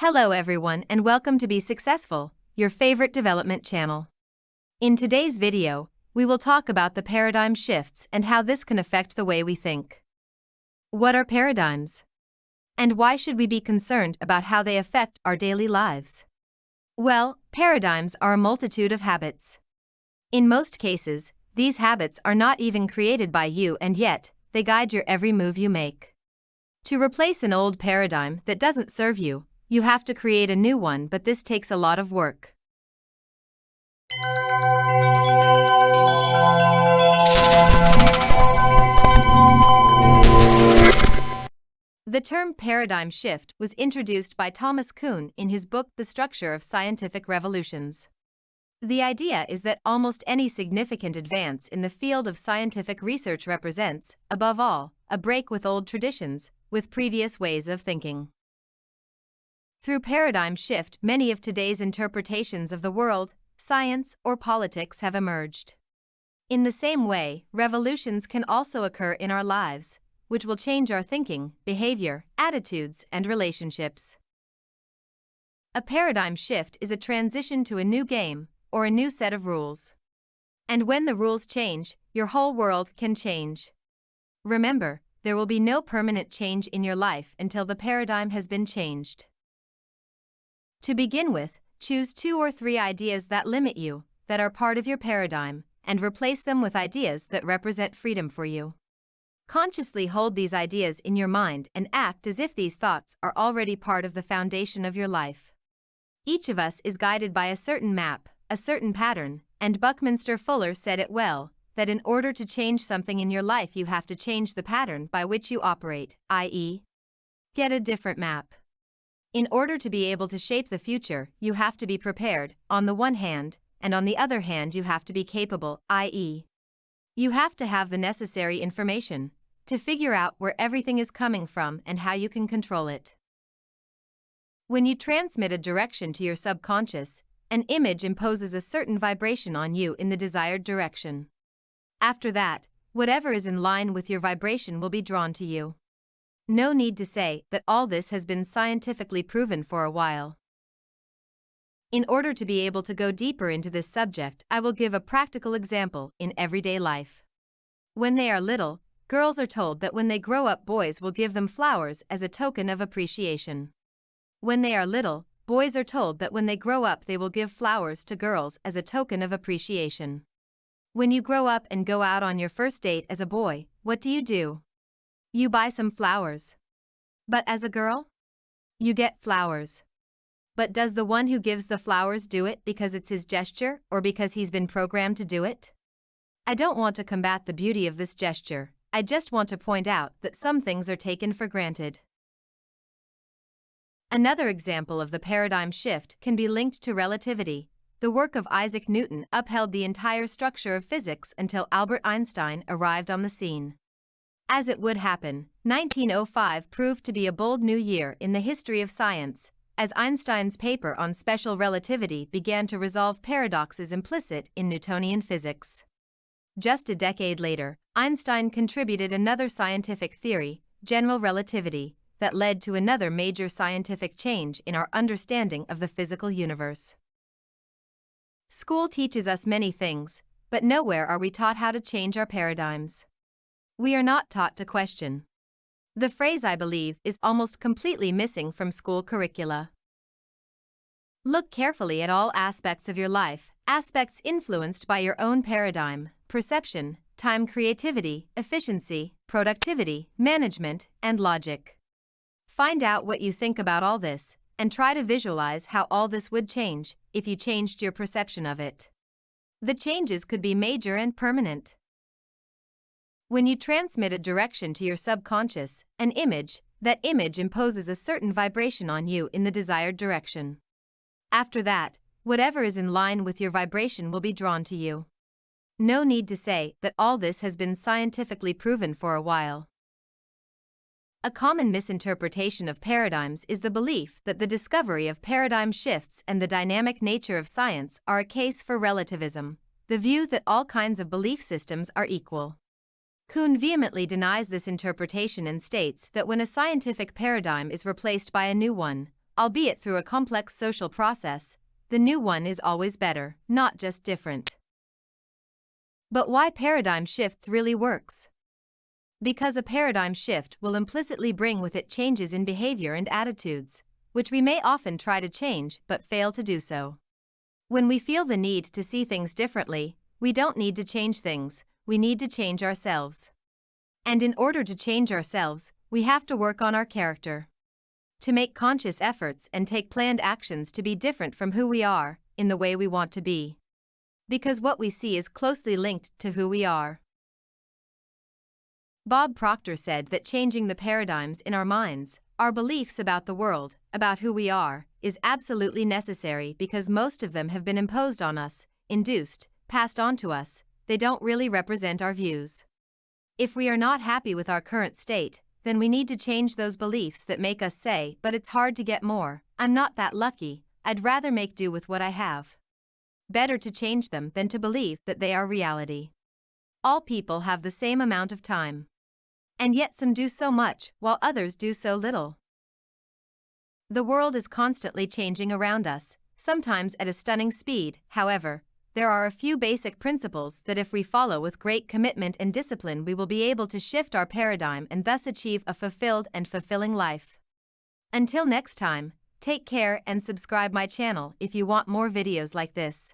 Hello everyone and welcome to Be Successful, your favorite development channel. In today's video, we will talk about the paradigm shifts and how this can affect the way we think. What are paradigms? And why should we be concerned about how they affect our daily lives? Well, paradigms are a multitude of habits. In most cases, these habits are not even created by you, and yet, they guide your every move you make. To replace an old paradigm that doesn't serve you, you have to create a new one, but this takes a lot of work. The term paradigm shift was introduced by Thomas Kuhn in his book The Structure of Scientific Revolutions. The idea is that almost any significant advance in the field of scientific research represents, above all, a break with old traditions, with previous ways of thinking. Through paradigm shift, many of today's interpretations of the world, science, or politics have emerged. In the same way, revolutions can also occur in our lives, which will change our thinking, behavior, attitudes, and relationships. A paradigm shift is a transition to a new game, or a new set of rules. And when the rules change, your whole world can change. Remember, there will be no permanent change in your life until the paradigm has been changed. To begin with, choose 2 or 3 ideas that limit you, that are part of your paradigm, and replace them with ideas that represent freedom for you. Consciously hold these ideas in your mind and act as if these thoughts are already part of the foundation of your life. Each of us is guided by a certain map, a certain pattern, and Buckminster Fuller said it well, that in order to change something in your life you have to change the pattern by which you operate, i.e., get a different map. In order to be able to shape the future, you have to be prepared, on the one hand, and on the other hand you have to be capable, i.e., you have to have the necessary information to figure out where everything is coming from and how you can control it. When you transmit a direction to your subconscious, an image imposes a certain vibration on you in the desired direction. After that, whatever is in line with your vibration will be drawn to you. No need to say that all this has been scientifically proven for a while. In order to be able to go deeper into this subject, I will give a practical example in everyday life. When they are little, girls are told that when they grow up, boys will give them flowers as a token of appreciation. When they are little, boys are told that when they grow up, they will give flowers to girls as a token of appreciation. When you grow up and go out on your first date as a boy, what do? You buy some flowers. But as a girl? You get flowers. But does the one who gives the flowers do it because it's his gesture or because he's been programmed to do it? I don't want to combat the beauty of this gesture, I just want to point out that some things are taken for granted. Another example of the paradigm shift can be linked to relativity. The work of Isaac Newton upheld the entire structure of physics until Albert Einstein arrived on the scene. As it would happen, 1905 proved to be a bold new year in the history of science, as Einstein's paper on special relativity began to resolve paradoxes implicit in Newtonian physics. Just a decade later, Einstein contributed another scientific theory, general relativity, that led to another major scientific change in our understanding of the physical universe. School teaches us many things, but nowhere are we taught how to change our paradigms. We are not taught to question. The phrase "I believe" is almost completely missing from school curricula. Look carefully at all aspects of your life, aspects influenced by your own paradigm, perception, time, creativity, efficiency, productivity, management, and logic. Find out what you think about all this, and try to visualize how all this would change if you changed your perception of it. The changes could be major and permanent. When you transmit a direction to your subconscious, an image, that image imposes a certain vibration on you in the desired direction. After that, whatever is in line with your vibration will be drawn to you. No need to say that all this has been scientifically proven for a while. A common misinterpretation of paradigms is the belief that the discovery of paradigm shifts and the dynamic nature of science are a case for relativism, the view that all kinds of belief systems are equal. Kuhn vehemently denies this interpretation and states that when a scientific paradigm is replaced by a new one, albeit through a complex social process, the new one is always better, not just different. But why paradigm shifts really works? Because a paradigm shift will implicitly bring with it changes in behavior and attitudes, which we may often try to change but fail to do so. When we feel the need to see things differently, we don't need to change things, we need to change ourselves. And in order to change ourselves, we have to work on our character. To make conscious efforts and take planned actions to be different from who we are, in the way we want to be. Because what we see is closely linked to who we are. Bob Proctor said that changing the paradigms in our minds, our beliefs about the world, about who we are, is absolutely necessary because most of them have been imposed on us, induced, passed on to us, they don't really represent our views. If we are not happy with our current state, then we need to change those beliefs that make us say, but it's hard to get more, I'm not that lucky, I'd rather make do with what I have. Better to change them than to believe that they are reality. All people have the same amount of time. And yet some do so much, while others do so little. The world is constantly changing around us, sometimes at a stunning speed. However, there are a few basic principles that if we follow with great commitment and discipline, we will be able to shift our paradigm and thus achieve a fulfilled and fulfilling life. Until next time, take care and subscribe my channel if you want more videos like this.